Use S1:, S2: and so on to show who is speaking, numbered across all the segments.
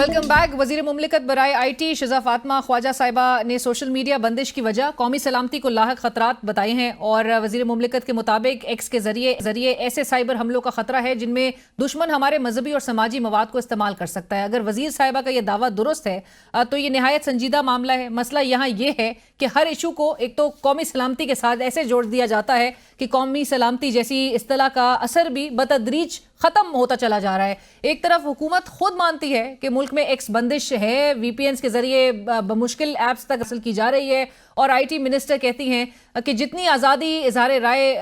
S1: Welcome back. वजीर मुमलिकत बराए IT शिजा Fatima Khwaja साहिबा ने सोशल मीडिया बंदिश की वजह कौमी सलामती को लाहक खतरात बताए हैं और वजीर मुमलिकत के मुताबिक एक्स के जरिए ऐसे साइबर हमलों का खतरा है जिनमें दुश्मन हमारे मजहबी और समाजी मवाद को इस्तेमाल कर सकता है। अगर वजीर साहिबा का यह दावा दुरुस्त है तो ये नहायत संजीदा मामला है। मसला यहाँ ये है कि हर इशू को एक तो कौमी सलामती के साथ ऐसे जोड़ दिया जाता है कि कौमी सलामती जैसी इस्तिलाह का असर भी बतदरीज खत्म होता चला जा रहा है। एक तरफ हुकूमत खुद मानती है कि मुल्क में एक्स बंदिश है, VPNs के जरिए बमुश्किल ऐप्स तक हासिल की जा रही है और IT मिनिस्टर कहती हैं कि जितनी आज़ादी इजहार राय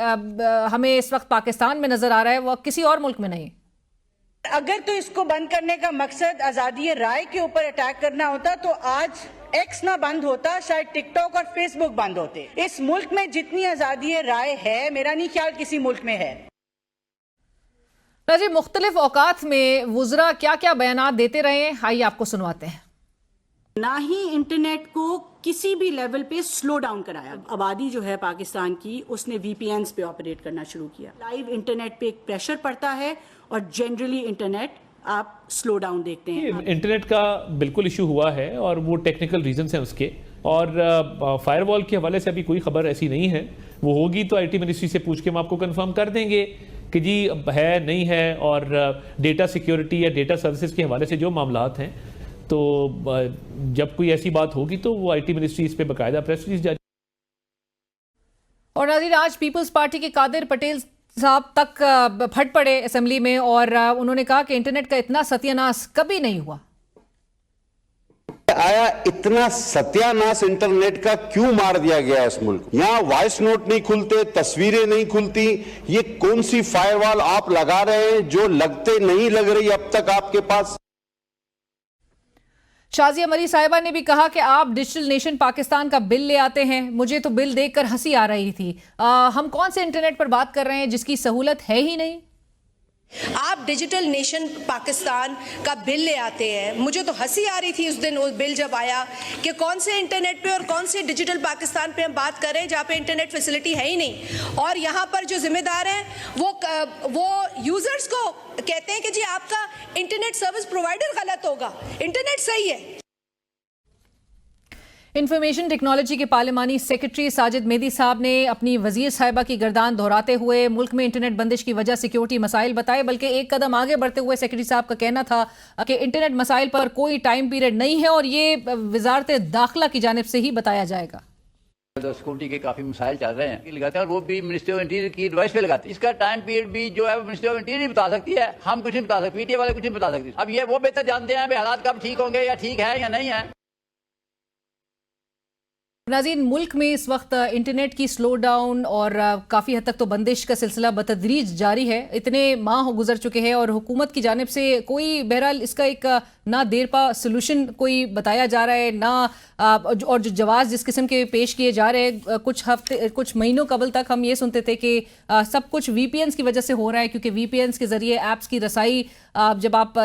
S1: हमें इस वक्त पाकिस्तान में नजर आ रहा है वो किसी और मुल्क में नहीं।
S2: अगर तो इसको बंद करने का मकसद आजादी राय के ऊपर अटैक करना होता तो आज एक्स ना बंद होता, शायद टिकटॉक और फेसबुक बंद होते। इस मुल्क में जितनी आजादी राय है, मेरा नहीं ख्याल किसी मुल्क में है।
S1: नाज़रीन, मुख्तलिफ औकात में वुज़रा क्या क्या बयानात देते रहे हैं, आइए आपको सुनवाते हैं।
S2: ना ही इंटरनेट को किसी भी लेवल पे स्लो डाउन कराया। आबादी जो है पाकिस्तान की, उसने VPNs पे ऑपरेट करना शुरू किया। लाइव इंटरनेट पे एक प्रेशर पड़ता है और जनरली इंटरनेट आप स्लो डाउन देखते हैं।
S3: इंटरनेट का बिल्कुल इशू हुआ है और वो टेक्निकल रीजंस हैं उसके, और फायरवॉल के हवाले से अभी कोई खबर ऐसी नहीं है। वो होगी तो IT मिनिस्ट्री से पूछ के हम आपको कंफर्म कर देंगे कि जी है नहीं है। और डेटा सिक्योरिटी या डेटा सर्विसेज के हवाले से जो मामलात हैं, तो जब कोई ऐसी बात होगी तो वो IT मिनिस्ट्री इस पे बाकायदा प्रेस रिलीज जारी।
S1: और नाज़रीन, आज पीपल्स पार्टी के कादिर पटेल साहब तक फट पड़े असेंबली में और उन्होंने कहा कि इंटरनेट का इतना सत्यानाश कभी नहीं हुआ।
S4: आया इतना सत्यानाश इंटरनेट का क्यों मार दिया गया इस मुल्क। यहाँ वॉइस नोट नहीं खुलते, तस्वीरें नहीं खुलती। ये कौन सी फायरवॉल आप लगा रहे हैं जो लगते नहीं लग रही अब तक आपके पास।
S1: शाजिया मरी साहिबा ने भी कहा कि आप डिजिटल नेशन पाकिस्तान का बिल ले आते हैं, मुझे तो बिल देखकर हंसी आ रही थी। हम कौन से इंटरनेट पर बात कर रहे हैं जिसकी सहूलत है ही नहीं।
S5: आप डिजिटल नेशन पाकिस्तान का बिल ले आते हैं, मुझे तो हंसी आ रही थी उस दिन वो बिल जब आया कि कौन से इंटरनेट पे और कौन से डिजिटल पाकिस्तान पे हम बात कर रहे हैं जहाँ पे इंटरनेट फैसिलिटी है ही नहीं। और यहाँ पर जो जिम्मेदार हैं वो यूजर्स को कहते हैं कि जी आपका इंटरनेट सर्विस प्रोवाइडर गलत होगा, इंटरनेट सही है।
S1: इंफॉर्मेशन टेक्नोलॉजी के पार्लिमानी सेक्रेटरी साजिद मेहदी साहब ने अपनी वजीर साहिबा की गर्दान दोहराते हुए मुल्क में इंटरनेट बंदिश की वजह सिक्योरिटी मसाइल बताए। बल्कि एक कदम आगे बढ़ते हुए सेक्रेटरी साहब का कहना था कि इंटरनेट मसाइल पर कोई टाइम पीरियड नहीं है और ये वजारत दाखिला की जानिब से ही बताया जाएगा।
S6: सिक्योरिटी के काफी मसाइल चल रहे हैं, लगाते हैं और वो भी मिनिस्ट्री ऑफ इंटीरियर की एडवाइस पे लगाते हैं। इसका टाइम पीरियड भी जो है मिनिस्ट्री ऑफ इंटीरियर बता सकती है, हम कुछ नहीं बता सकते, PTA वाले कुछ नहीं बता सकते। अब ये वो बेहतर जानते हैं हालात कब ठीक होंगे या ठीक है या नहीं है।
S1: नाज़रीन, मुल्क में इस वक्त इंटरनेट की स्लो डाउन और काफ़ी हद तक तो बंदिश का सिलसिला बतदरीज जारी है। इतने माह गुजर चुके हैं और हुकूमत की जानिब से कोई बहरहाल इसका एक ना देर पा सोल्यूशन कोई बताया जा रहा है ना, और जो जवाब जिस किस्म के पेश किए जा रहे हैं। कुछ महीनों कबल तक हम ये सुनते थे कि सब कुछ VPNs की वजह से हो रहा है, क्योंकि VPNs के जरिए ऐप्स की रसाई जब आप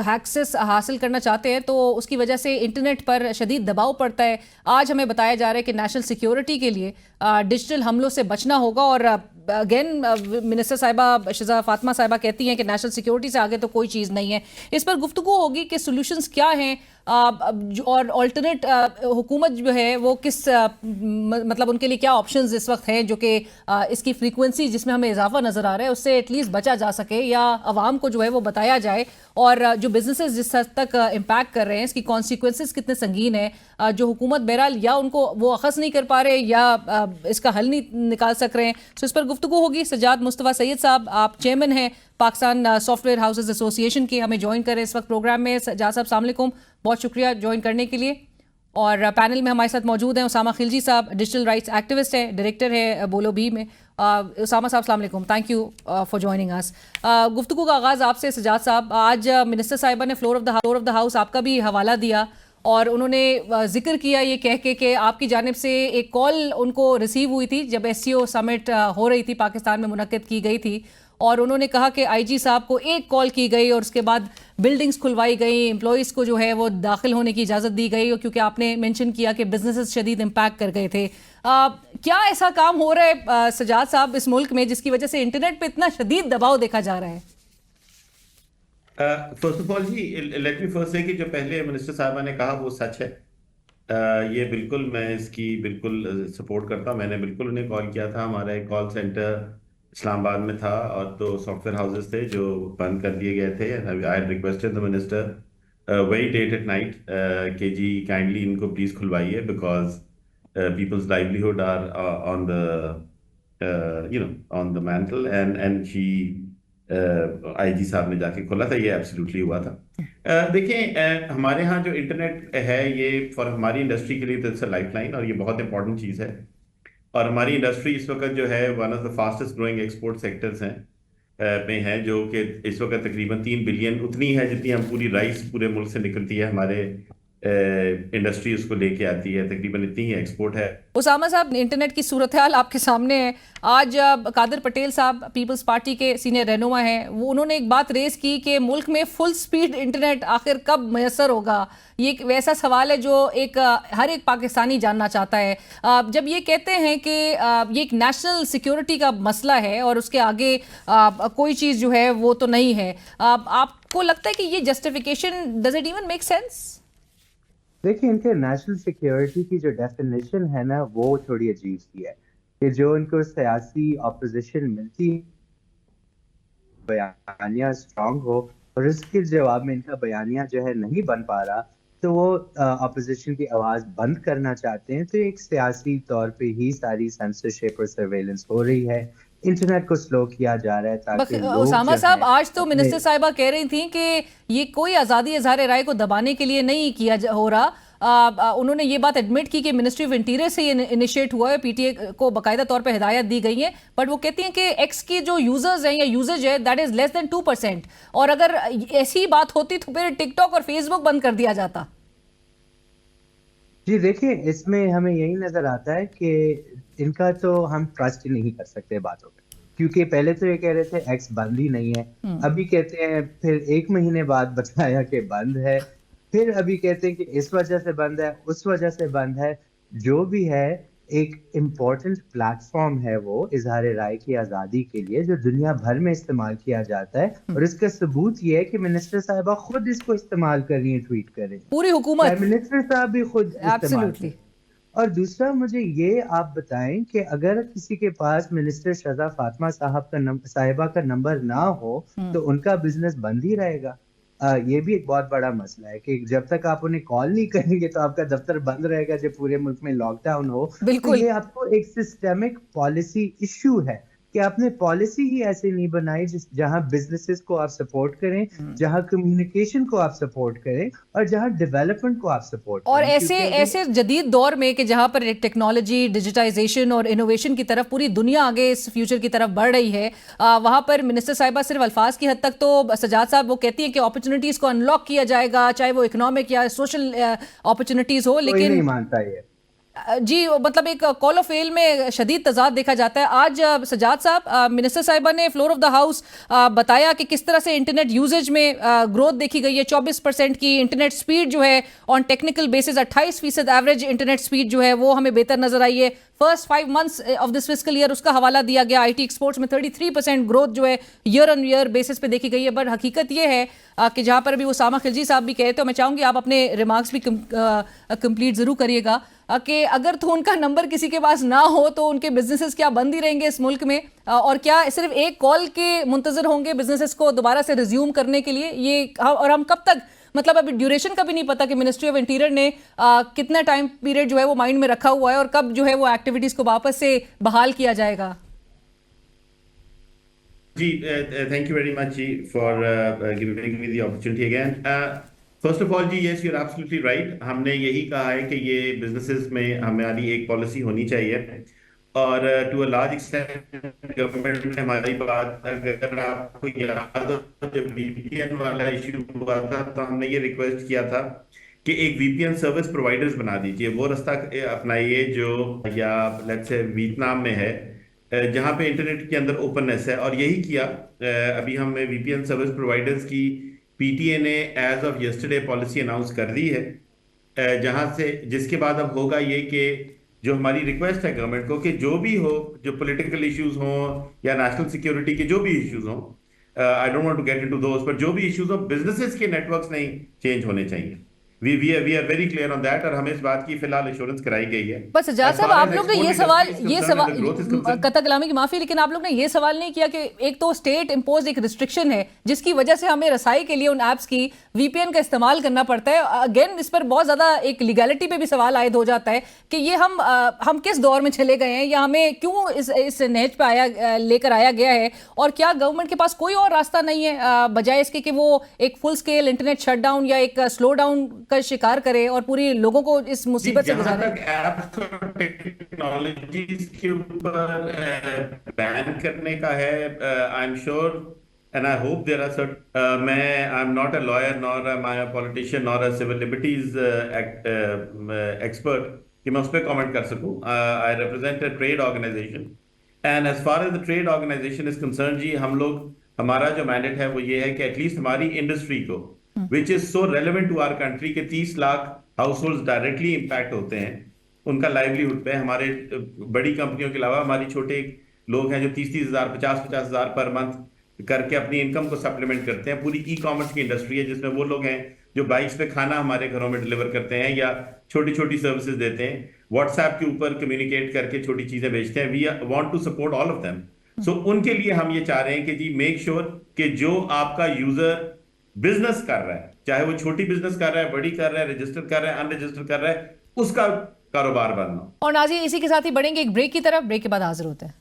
S1: एक्सेस हासिल करना चाहते हैं तो उसकी वजह से इंटरनेट पर शदीद दबाव पड़ता है। आज हमें बताया जा रहा है कि नेशनल सिक्योरिटी के लिए डिजिटल हमलों से बचना होगा। और अगेन मिनिस्टर साहिबा शिजा फातिमा साहिबा कहती हैं कि नेशनल सिक्योरिटी से आगे तो कोई चीज़ नहीं है। इस पर गुफ्तगू होगी कि सोल्यूशंस क्या हैं और अल्टरनेट हुकूमत जो है वो किस मतलब उनके लिए क्या ऑप्शंस इस वक्त हैं जो कि इसकी फ्रीक्वेंसी जिसमें हमें इजाफा नज़र आ रहा है उससे एटलीस्ट बचा जा सके, या आवाम को जो है वो बताया जाए। और जो बिजनेसेस जिस हद तक इम्पैक्ट कर रहे हैं इसकी कॉन्सिक्वेंसेस कितने संगीन है, जो हुकूमत बहरहाल या उनको वो अखज़ नहीं कर पा रहे या इसका हल नहीं निकाल सक रहे हैं। सो इस पर गुफ्तगू होगी। सज्जाद मुस्तफ़ा सैयद साहब, आप चेयरमैन हैं पाकिस्तान सॉफ्टवेयर हाउसेज एसोसिएशन के, हमें ज्वाइन करें इस वक्त प्रोग्राम में। सज्जाद साहब, अस्सलाम वालेकुम, बहुत शुक्रिया ज्वाइन करने के लिए। और पैनल में हमारे साथ मौजूद हैं उसामा खिलजी साहब, डिजिटल राइट्स एक्टिविस्ट हैं, डायरेक्टर है बोलो भी में। उसामा साहब, अस्सलाम वालेकुम, thank you for joining us. गुफ्तगू का आगाज़ आपसे सज्जाद साहब। आज मिनिस्टर साहिबा ने फ्लोर ऑफ द हाउस आपका भी हवाला दिया और उन्होंने जिक्र किया ये कह के कि आपकी जानिब से एक कॉल उनको रिसीव हुई थी जब SCO समिट हो रही थी, पाकिस्तान में मुनक्किद की गई थी, और उन्होंने कहा कि IG साहब को एक कॉल की गई और उसके बाद बिल्डिंग्स खुलवाई गई, एम्प्लॉइज़ को जो है वो दाखिल होने की इजाज़त दी गई, और क्योंकि आपने मेंशन किया कि बिजनेसेस शदीद इम्पैक्ट कर गए थे। क्या ऐसा काम हो रहा है सजाद साहब इस मुल्क में जिसकी वजह से इंटरनेट पे इतना शदीद दबाव देखा जा रहा है?
S7: फर्स्ट ऑफ ऑल जी, लेट मी फर्स्ट से कि जो पहले मिनिस्टर साहबा ने कहा वो सच है। ये बिल्कुल मैं इसकी बिल्कुल सपोर्ट करता हूँ। मैंने बिल्कुल उन्हें कॉल किया था। हमारा एक कॉल सेंटर इस्लामाबाद में था और 2 सॉफ्टवेयर हाउसेस थे जो बंद कर दिए गए थे। I requested the minister very late at night कि जी काइंडली इनको प्लीज खुलवाइए, because people's livelihood are on the on the mantle. And she IG साहब ने जाके खोला था। ये एब्सोल्युटली हुआ था। देखें, हमारे यहाँ जो इंटरनेट है ये फॉर हमारी इंडस्ट्री के लिए तो इट्स अ लाइफलाइन और ये बहुत इंपॉर्टेंट चीज़ है। और हमारी इंडस्ट्री इस वक्त जो है one of the fastest growing export sectors हैं में है, जो कि इस वक्त तकरीबन 3 बिलियन उतनी है जितनी हम पूरी राइस पूरे मुल्क से निकलती है, हमारे इंडस्ट्री उसको लेके आती है, तकरीबन इतनी ही एक्सपोर्ट है।
S1: उसामा साहब, इंटरनेट की सूरत हाल आपके सामने है। आज कादिर पटेल साहब पीपल्स पार्टी के सीनियर रहनुमा हैं, वो उन्होंने एक बात रेज की कि मुल्क में फुल स्पीड इंटरनेट आखिर कब मैसर होगा। ये एक वैसा सवाल है जो हर एक पाकिस्तानी जानना चाहता है। जब ये कहते हैं कि ये एक नेशनल सिक्योरिटी का मसला है और उसके आगे कोई चीज़ जो है वो तो नहीं है, आपको लगता है कि ये justification does it even make sense?
S8: देखिए, इनके नेशनल सिक्योरिटी की जो डेफिनेशन है ना, वो थोड़ी अजीब सी है कि जो इनको सियासी ऑपोजिशन मिलती, बयानिया स्ट्रांग हो और उसके जवाब में इनका बयानिया जो है नहीं बन पा रहा, तो वो ऑपोजिशन की आवाज बंद करना चाहते हैं। तो एक सियासी तौर पे ही सारी सेंसरशिप और सर्वेलेंस हो रही है। इंटरनेट को स्लो किया जा रहा है ताकि
S1: उसामा साहब, आज तो मिनिस्टर साहिबा कह रही थी कि ये कोई आज़ादी इज़हार राय को दबाने के लिए नहीं हो रहा। उन्होंने ये बात एडमिट की कि मिनिस्ट्री ऑफ इंटीरियर से ये इनिशिएट हुआ है, पीटीए को बाकायदा तौर पे हिदायत दी गई है, बट वो कहती हैं कि एक्स की जो यूजर्स हैं या यूजेज है दैट इज लेस देन 2%, और अगर ऐसी बात होती तो फिर टिकटॉक और फेसबुक बंद कर दिया जाता।
S8: जी देखिए, इसमें हमें यही नजर आता है कि इनका तो हम ट्रस्ट ही नहीं कर सकते बातों पे, क्योंकि पहले तो ये कह रहे थे एक्स बंद ही नहीं है, अभी कहते हैं, फिर 1 महीने बाद बताया कि बंद है, फिर अभी कहते हैं कि इस वजह से बंद है, उस वजह से बंद है। जो भी है, एक इम्पोर्टेंट प्लेटफॉर्म है वो इजहार राय की आजादी के लिए, जो दुनिया भर में इस्तेमाल किया जाता है, और इसका सबूत ये है कि मिनिस्टर साहिबा खुद इसको इस्तेमाल कर रही है, ट्वीट कर रही है,
S1: पूरी हुकूमत,
S8: मिनिस्टर साहब भी खुद
S1: एब्सोल्युटली।
S8: और दूसरा, मुझे ये आप बताएं कि अगर किसी के पास मिनिस्टर शहजा फातिमा साहिबा का नंबर ना हो तो उनका बिजनेस बंद ही रहेगा। ये भी एक बहुत बड़ा मसला है कि जब तक आप उन्हें कॉल नहीं करेंगे तो आपका दफ्तर बंद रहेगा जब पूरे मुल्क में लॉकडाउन हो। तो ये आपको एक सिस्टेमिक पॉलिसी इश्यू है कि आपने पॉलिसी ही ऐसे नहीं बनाई जहां बिजनेसेस को आप सपोर्ट करें, जहां कम्युनिकेशन को आप सपोर्ट करें, और जहां डेवलपमेंट को आप सपोर्ट करें।
S1: और ऐसे जदीद दौर में कि जहां पर टेक्नोलॉजी, डिजिटाइजेशन और इनोवेशन की तरफ पूरी दुनिया आगे इस फ्यूचर की तरफ बढ़ रही है, वहां पर मिनिस्टर साहिबा सिर्फ अल्फाज की हद तक तो सजाद साहब वो कहती है कि अपॉर्चुनिटीज को अनलॉक किया जाएगा, चाहे वो इकोनॉमिक या सोशल अपॉर्चुनिटीज हो, लेकिन
S8: नहीं मानता ये
S1: जी, मतलब एक कॉल ऑफ फेल में शदीद तजाद देखा जाता है। आज सजाद साहब, मिनिस्टर साहिबा ने फ्लोर ऑफ द हाउस बताया कि किस तरह से इंटरनेट यूजेज में ग्रोथ देखी गई है, 24% की इंटरनेट स्पीड जो है on technical basis 28% average internet speed जो है वो हमें बेहतर नजर आई है। First 5 months of this fiscal year उसका हवाला दिया गया। आईटी एक्सपोर्ट्स में 33% ग्रोथ जो है ईयर ऑन ईयर बेसिस पे देखी गई है। बट हकीकत ये है कि जहां पर अभी उसामा खिलजी साहब भी कहे, तो मैं चाहूंगी आप अपने रिमार्क्स भी कंप्लीट जरूर करिएगा कि अगर तो उनका नंबर किसी के पास ना हो तो उनके बिजनेसेस क्या बंद ही रहेंगे इस मुल्क में, और क्या सिर्फ एक कॉल के मुंतजर होंगे बिजनेसेस को दोबारा से रिज्यूम करने के लिए? ये और हम कब तक, मतलब अभी ड्यूरेशन का भी नहीं पता कि मिनिस्ट्री ऑफ इंटीरियर ने कितना टाइम पीरियड जो है वो माइंड में रखा हुआ है और कब जो है वो एक्टिविटीज को वापस से बहाल किया जाएगा।
S7: जी, थैंक यू वेरी मच जी for giving me the opportunity again. First of all जी, yes, you are absolutely right. हमने यही कहा है कि ये बिजनेसेस में हमारी एक पॉलिसी होनी चाहिए, और to a large extent government ने हमारी बात, अगर आपको याद हो, जब वीपीएन वाला इश्यू हुआ था तो हमने ये रिक्वेस्ट किया था कि एक वीपीएन सर्विस प्रोवाइडर्स बना दीजिए, वो रास्ता अपनाइए जो या लेट्स से वियतनाम में है, जहाँ पे इंटरनेट के अंदर ओपननेस है, और यही किया। अभी हमने वीपीएन सर्विस प्रोवाइडर्स की पीटीए ने as of yesterday policy announce कर दी है, जहाँ से जिसके बाद अब होगा ये कि जो हमारी रिक्वेस्ट है गवर्नमेंट को कि जो भी हो, जो पॉलिटिकल इश्यूज हों या नेशनल सिक्योरिटी के जो भी इश्यूज हों, I don't want to get into those, पर जो भी इश्यूज ऑफ बिजनेसेस के नेटवर्क्स नहीं चेंज होने चाहिए। We are very clear on that, और हमें इस बात की फिलहाल एश्योरेंस कराई गई है।
S1: बस सज्जाद साहब, आप लोग ने ये सवाल कतक कलामी की माफी, लेकिन आप लोग ने ये सवाल नहीं किया कि एक तो स्टेट इम्पोज एक रिस्ट्रिक्शन है जिसकी वजह से हमें रसाई के लिए उन ऐप्स की वीपीएन का इस्तेमाल करना पड़ता है। अगेन इस पर बहुत ज्यादा एक लीगैलिटी पे भी सवाल आयद हो जाता है कि ये हम किस दौर में चले गए हैं, या हमें क्यों इस नहज पे लेकर आया गया है, और क्या गवर्नमेंट के पास कोई और रास्ता नहीं है बजाय इसके कि वो एक फुल स्केल इंटरनेट शटडाउन या एक स्लो डाउन का शिकार करे और पूरी लोगों को इस मुसीबत से गुजारे।
S7: ऐप्स और टेक्नोलॉजीज के ऊपर बैन करने का है, I am sure and I hope there are certain, I am not a lawyer nor am I a politician nor a civil liberties expert कि मैं उस पर कमेंट कर सकूं। I represent a trade organization, and as far as the trade organization is concern जी, हम लोग, हमारा जो मैंडेट है वो ये है कि एटलीस्ट हमारी इंडस्ट्री को which is so relevant to our country के 30 lakh household directly impact होते हैं उनका लाइवलीहुड पे। हमारे बड़ी कंपनियों के अलावा हमारी छोटे लोग हैं जो 30-30 हज़ार 50-50 हज़ार पर मंथ करके अपनी इनकम को सप्लीमेंट करते हैं। पूरी ई कॉमर्स की इंडस्ट्री है जिसमें वो लोग हैं जो बाइक्स पे खाना हमारे घरों में डिलीवर करते हैं या छोटी छोटी सर्विसेज देते हैं, व्हाट्सएप के ऊपर कम्युनिकेट करके छोटी चीजें बेचते हैं। We want to support all of them. So उनके लिए हम ये चाह रहे हैं कि जी मेक श्योर कि जो आपका यूजर बिजनेस कर रहा है, चाहे वो छोटी बिजनेस कर रहा है, बड़ी कर रहा है, रजिस्टर कर रहा है, अनरजिस्टर कर रहा है, उसका कारोबार बंद ना हो।
S1: और नाज़िर, इसी के साथ ही बढ़ेंगे एक ब्रेक की तरफ। ब्रेक के बाद हाजिर होते हैं।